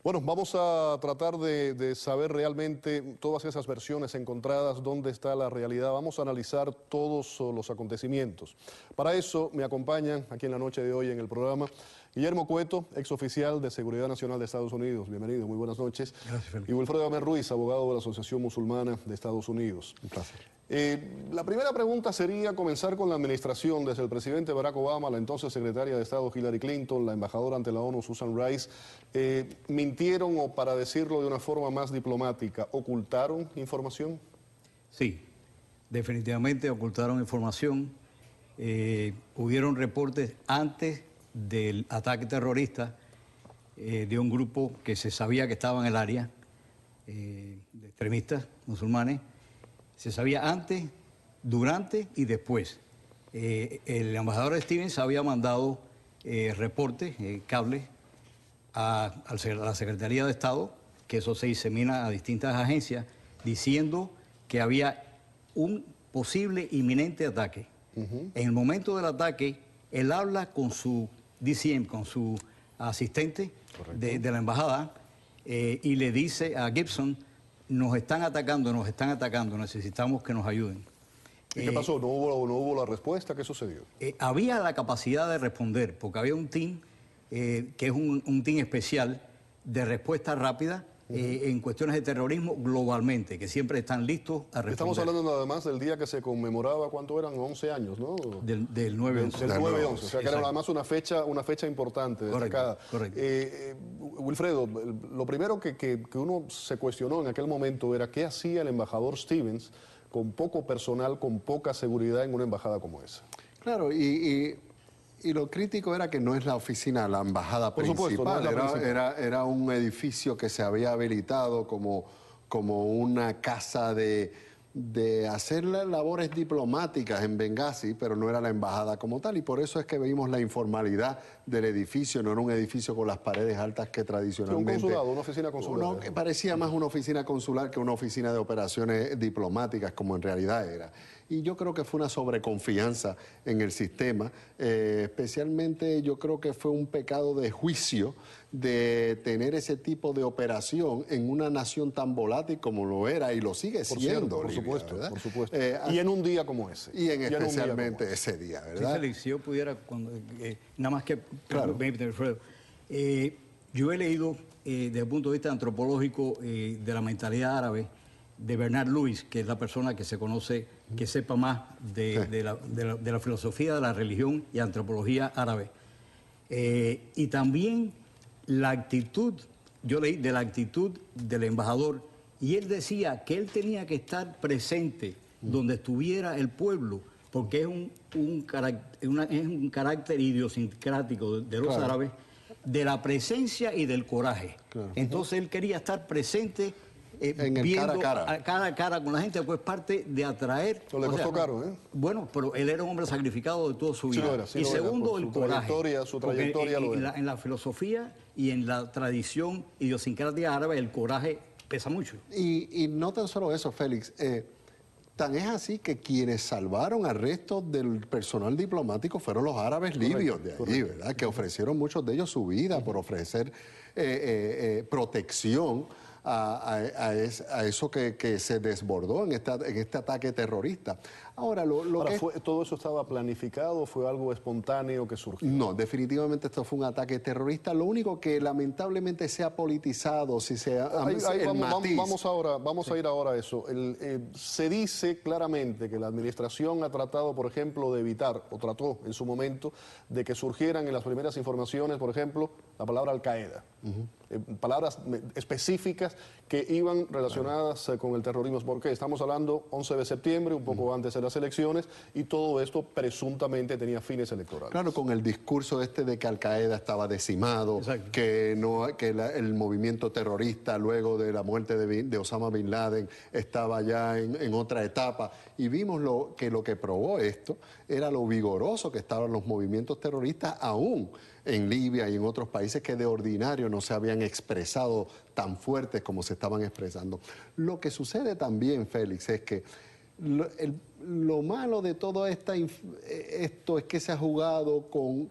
Bueno, vamos a tratar de saber realmente todas esas versiones encontradas, dónde está la realidad. Vamos a analizar todos los acontecimientos. Para eso me acompañan aquí en la noche de hoy en el programa Guillermo Cueto, exoficial de Seguridad Nacional de Estados Unidos. Bienvenido, muy buenas noches. Gracias, Felipe. Y Wilfredo Amer Ruiz, abogado de la Asociación Musulmana de Estados Unidos. Un placer. La primera pregunta sería comenzar con la administración, desde el presidente Barack Obama, la entonces secretaria de Estado Hillary Clinton, la embajadora ante la ONU Susan Rice, mintieron, o para decirlo de una forma más diplomática, ¿ocultaron información? Sí, definitivamente ocultaron información. Hubieron reportes antes del ataque terrorista de un grupo que se sabía que estaba en el área, de extremistas musulmanes. Se sabía antes, durante y después. El embajador Stevens había mandado reportes, cables, a la Secretaría de Estado, que eso se disemina a distintas agencias, diciendo que había un posible inminente ataque. En el momento del ataque, él habla con su DCM, con su asistente de la embajada, y le dice a Gibson: nos están atacando, necesitamos que nos ayuden. ¿Y qué pasó? ¿No hubo la respuesta? ¿Qué sucedió? Había la capacidad de responder, porque había un team, que es un team especial de respuesta rápida en cuestiones de terrorismo globalmente, que siempre están listos a responder. Estamos hablando nada más del día que se conmemoraba, ¿cuánto eran? 11 años, ¿no? Del 9/11. Del 9/11, o sea que era además una fecha importante, destacada. Correcto. Wilfredo, lo primero que uno se cuestionó en aquel momento era qué hacía el embajador Stevens con poco personal, con poca seguridad en una embajada como esa. Claro, y lo crítico era que no es la oficina, la embajada principal. Por supuesto, no es la principal. Era un edificio que se había habilitado como una casa de hacer labores diplomáticas en Benghazi, pero no era la embajada como tal, y por eso es que vimos la informalidad del edificio. No era un edificio con las paredes altas que tradicionalmente... Un consulado, una oficina consular. Que parecía más una oficina consular que una oficina de operaciones diplomáticas, como en realidad era. Y yo creo que fue una sobreconfianza en el sistema, especialmente yo creo que fue un pecado de juicio de tener ese tipo de operación en una nación tan volátil como lo era y lo sigue siendo. Por Libia, supuesto, ¿verdad? por supuesto. Y en un día como ese. Y especialmente ese día, ¿verdad? Sí, Félix, si yo pudiera, nada más que... Claro. Yo he leído, desde el punto de vista antropológico, de la mentalidad árabe, de Bernard Lewis, que es la persona que se conoce, que sepa más de la filosofía, de la religión y antropología árabe. Y también la actitud, yo leí de la actitud del embajador, y él decía que él tenía que estar presente donde estuviera el pueblo, porque es un carácter idiosincrático de los árabes, de la presencia y del coraje. Claro. Entonces él quería estar presente, en el viendo cara a cara con la gente, pues parte de atraer. Eso le costó caro, ¿eh? Bueno, pero él era un hombre sacrificado de toda su vida. Sí y segundo, el coraje. Su trayectoria lo era. En la filosofía y en la tradición idiosincrática árabe, el coraje pesa mucho. Y no tan solo eso, Félix. Tan es así que quienes salvaron al resto del personal diplomático fueron los árabes libios de allí, ¿verdad? Que ofrecieron muchos de ellos su vida por ofrecer protección a eso que se desbordó en este ataque terrorista. Ahora, ¿todo eso estaba planificado? ¿Fue algo espontáneo que surgió? No, definitivamente esto fue un ataque terrorista. Lo único que lamentablemente se ha politizado, si se ha... Vamos a ir ahora a eso. Se dice claramente que la administración ha tratado, por ejemplo, de evitar, o trató en su momento, de que surgieran en las primeras informaciones, por ejemplo, la palabra Al-Qaeda. Palabras específicas que iban relacionadas con el terrorismo. Porque estamos hablando 11 de septiembre, un poco antes de las elecciones, y todo esto presuntamente tenía fines electorales. Claro, con el discurso de que Al-Qaeda estaba decimado, que el movimiento terrorista luego de la muerte de Osama Bin Laden estaba ya en otra etapa, y vimos que lo que probó esto era lo vigoroso que estaban los movimientos terroristas aún en Libia y en otros países que de ordinario no se habían expresado tan fuertes como se estaban expresando. Lo que sucede también, Félix, es que Lo malo de todo esto es que se ha jugado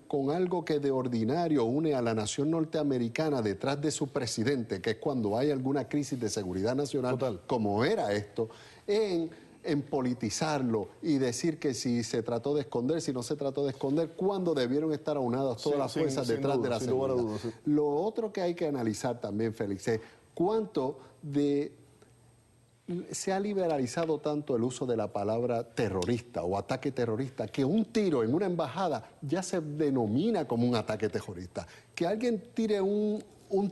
con algo que de ordinario une a la nación norteamericana detrás de su presidente, que es cuando hay alguna crisis de seguridad nacional, total, como era esto, en politizarlo y decir que si se trató de esconder, si no se trató de esconder, cuando debieron estar aunadas todas las fuerzas detrás de la seguridad. Lo otro que hay que analizar también, Félix, es cuánto se ha liberalizado tanto el uso de la palabra terrorista o ataque terrorista, que un tiro en una embajada ya se denomina como un ataque terrorista. Que alguien tire un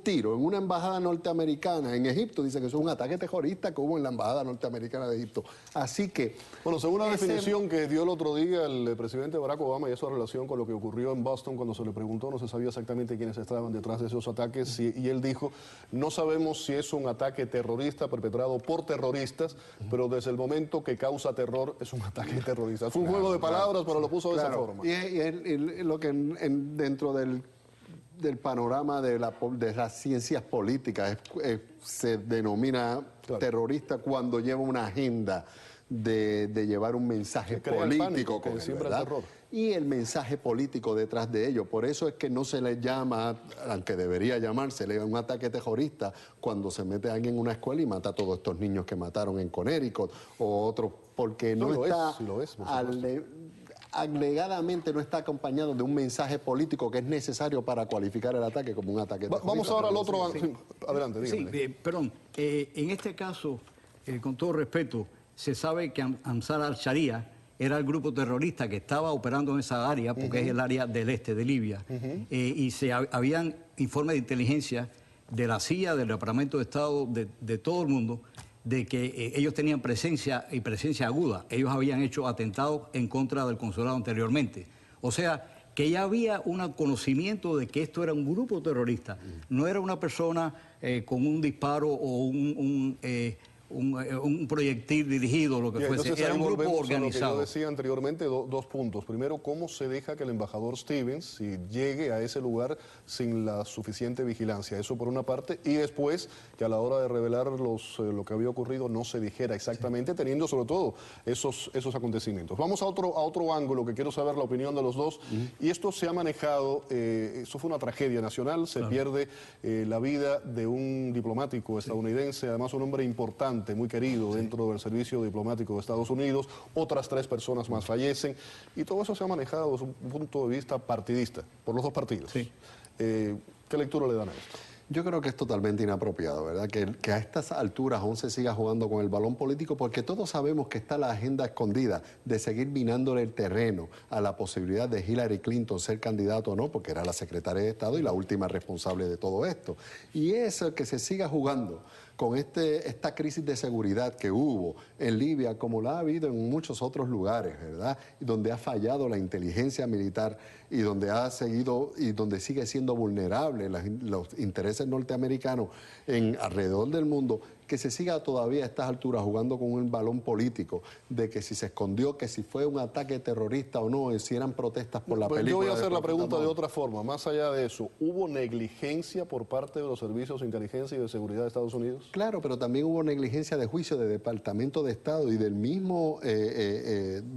tiro en una embajada norteamericana en Egipto, dice que eso es un ataque terrorista que hubo en la embajada norteamericana de Egipto. Así que... Bueno, según la definición que dio el otro día el presidente Barack Obama, y eso en relación con lo que ocurrió en Boston cuando se le preguntó, no se sabía exactamente quiénes estaban detrás de esos ataques, y él dijo, no sabemos si es un ataque terrorista perpetrado por terroristas, pero desde el momento que causa terror es un ataque terrorista. Fue un juego de palabras, pero lo puso de esa forma. Y lo que dentro del panorama de las ciencias políticas se denomina terrorista cuando lleva una agenda de llevar un mensaje político con siembra el terror. Y el mensaje político detrás de ello. Por eso es que no se le llama, aunque debería llamársele un ataque terrorista, cuando se mete alguien en una escuela y mata a todos estos niños que mataron en Connecticut o otros, porque no está agregadamente no está acompañado de un mensaje político que es necesario para cualificar el ataque como un ataque terrorista. Vamos ahora al otro... Sí. Adelante, dígame. Sí, perdón. En este caso, con todo respeto, se sabe que Ansar al-Sharia era el grupo terrorista que estaba operando en esa área, porque es el área del este de Libia, y habían informes de inteligencia de la CIA, del Departamento de Estado, de todo el mundo, de que ellos tenían presencia y presencia aguda. Ellos habían hecho atentados en contra del consulado anteriormente. O sea, que ya había un conocimiento de que esto era un grupo terrorista. No era una persona con un disparo o un proyectil dirigido, lo que fuese. Era un grupo organizado. Yo decía anteriormente dos puntos. Primero, cómo se deja que el embajador Stevens llegue a ese lugar sin la suficiente vigilancia. Eso por una parte. Y después, que a la hora de revelar lo que había ocurrido no se dijera exactamente, teniendo sobre todo esos acontecimientos. Vamos a otro ángulo que quiero saber la opinión de los dos. Y esto se ha manejado, eso fue una tragedia nacional, se pierde la vida de un diplomático estadounidense, además un hombre importante, muy querido dentro del servicio diplomático de Estados Unidos, otras 3 personas más fallecen, y todo eso se ha manejado desde un punto de vista partidista, por los dos partidos. Sí. ¿Qué lectura le dan a esto? Yo creo que es totalmente inapropiado, ¿verdad? Que a estas alturas aún se siga jugando con el balón político, porque todos sabemos que está la agenda escondida de seguir minándole el terreno a la posibilidad de Hillary Clinton ser candidato o no, porque era la secretaria de Estado y la última responsable de todo esto. Y eso, que se siga jugando con esta crisis de seguridad que hubo en Libia, como la ha habido en muchos otros lugares, ¿verdad? Donde ha fallado la inteligencia militar y donde sigue siendo vulnerable los intereses norteamericanos alrededor del mundo, que se siga todavía a estas alturas jugando con un balón político de que si se escondió, que si fue un ataque terrorista o no, si eran protestas por la película. Yo voy a hacer la pregunta de otra forma, más allá de eso. ¿Hubo negligencia por parte de los servicios de inteligencia y de seguridad de Estados Unidos? Claro, pero también hubo negligencia de juicio del Departamento de Estado y del mismo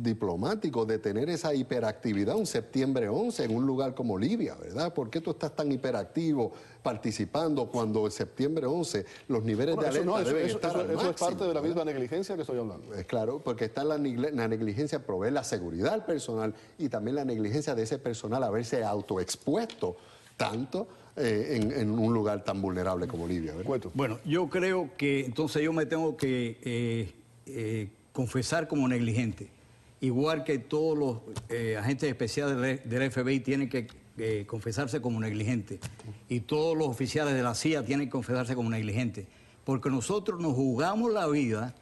diplomático de tener esa hiperactividad un septiembre 11 en un lugar como Libia, ¿verdad? ¿Por qué tú estás tan hiperactivo participando cuando el septiembre 11 los niveles de alerta deben estar al máximo? Eso es parte de la misma negligencia que estoy hablando. Es claro, porque está la negligencia de proveer la seguridad al personal y también la negligencia de ese personal haberse autoexpuesto tanto en un lugar tan vulnerable como Libia, ¿verdad? Bueno, yo creo que entonces yo me tengo que confesar como negligente. Igual que todos los agentes especiales del FBI tienen que confesarse como negligentes. Y todos los oficiales de la CIA tienen que confesarse como negligentes. Porque nosotros nos jugamos la vida,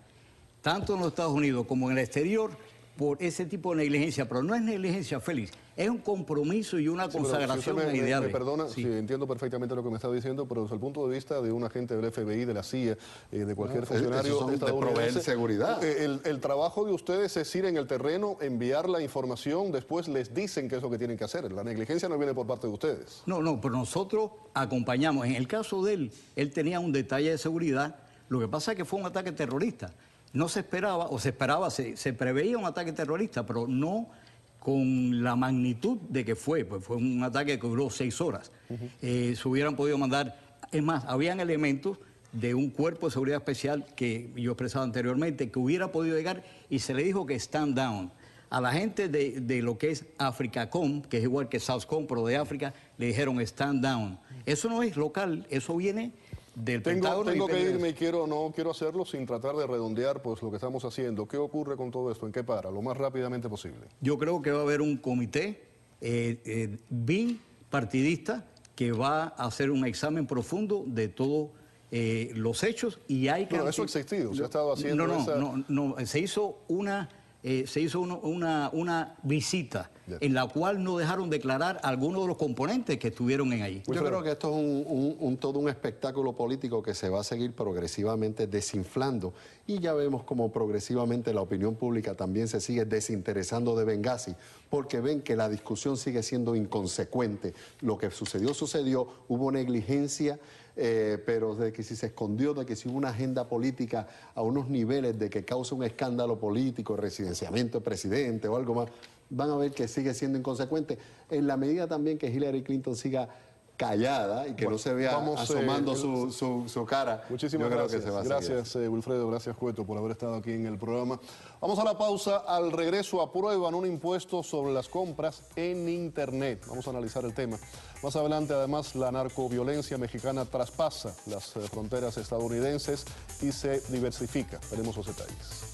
tanto en los Estados Unidos como en el exterior, por ese tipo de negligencia. Pero no es negligencia, Félix. Es un compromiso y una consagración a ideales. Me perdona, sí, entiendo perfectamente lo que me está diciendo, pero desde el punto de vista de un agente del FBI, de la CIA, de cualquier funcionario estadounidense, seguridad. El trabajo de ustedes es ir en el terreno, enviar la información, después les dicen qué es lo que tienen que hacer. La negligencia no viene por parte de ustedes. No, pero nosotros acompañamos. En el caso de él tenía un detalle de seguridad. Lo que pasa es que fue un ataque terrorista. no se esperaba, o se esperaba, se preveía un ataque terrorista, pero no con la magnitud de que fue, pues fue un ataque que duró 6 horas. Se hubieran podido mandar, es más, habían elementos de un cuerpo de seguridad especial que yo expresaba anteriormente, que hubiera podido llegar y se le dijo que stand down. A la gente de lo que es Africacom, que es igual que Southcom, pero de África, le dijeron stand down. Eso no es local, eso viene del Pentágono. Tengo que irme y no quiero hacerlo sin tratar de redondear pues, lo que estamos haciendo. ¿Qué ocurre con todo esto? ¿En qué para? Lo más rápidamente posible. Yo creo que va a haber un comité bipartidista que va a hacer un examen profundo de todos los hechos y hay que... No, eso ha existido, se ha estado haciendo No, se hizo una visita en la cual no dejaron declarar algunos de los componentes que estuvieron en ahí. Yo creo que esto es todo un espectáculo político que se va a seguir progresivamente desinflando y ya vemos como progresivamente la opinión pública también se sigue desinteresando de Benghazi porque ven que la discusión sigue siendo inconsecuente. Lo que sucedió, hubo negligencia, pero de que si se escondió, de que si hubo una agenda política a unos niveles de que causa un escándalo político, residenciamiento de presidente o algo más, van a ver que sigue siendo inconsecuente, en la medida también que Hillary Clinton siga callada y que no se vea asomando su cara. Muchísimas gracias. Gracias, Wilfredo, gracias, Cueto, por haber estado aquí en el programa. Vamos a la pausa. Al regreso aprueban un impuesto sobre las compras en Internet. Vamos a analizar el tema. Más adelante, además, la narcoviolencia mexicana traspasa las fronteras estadounidenses y se diversifica. Veremos los detalles.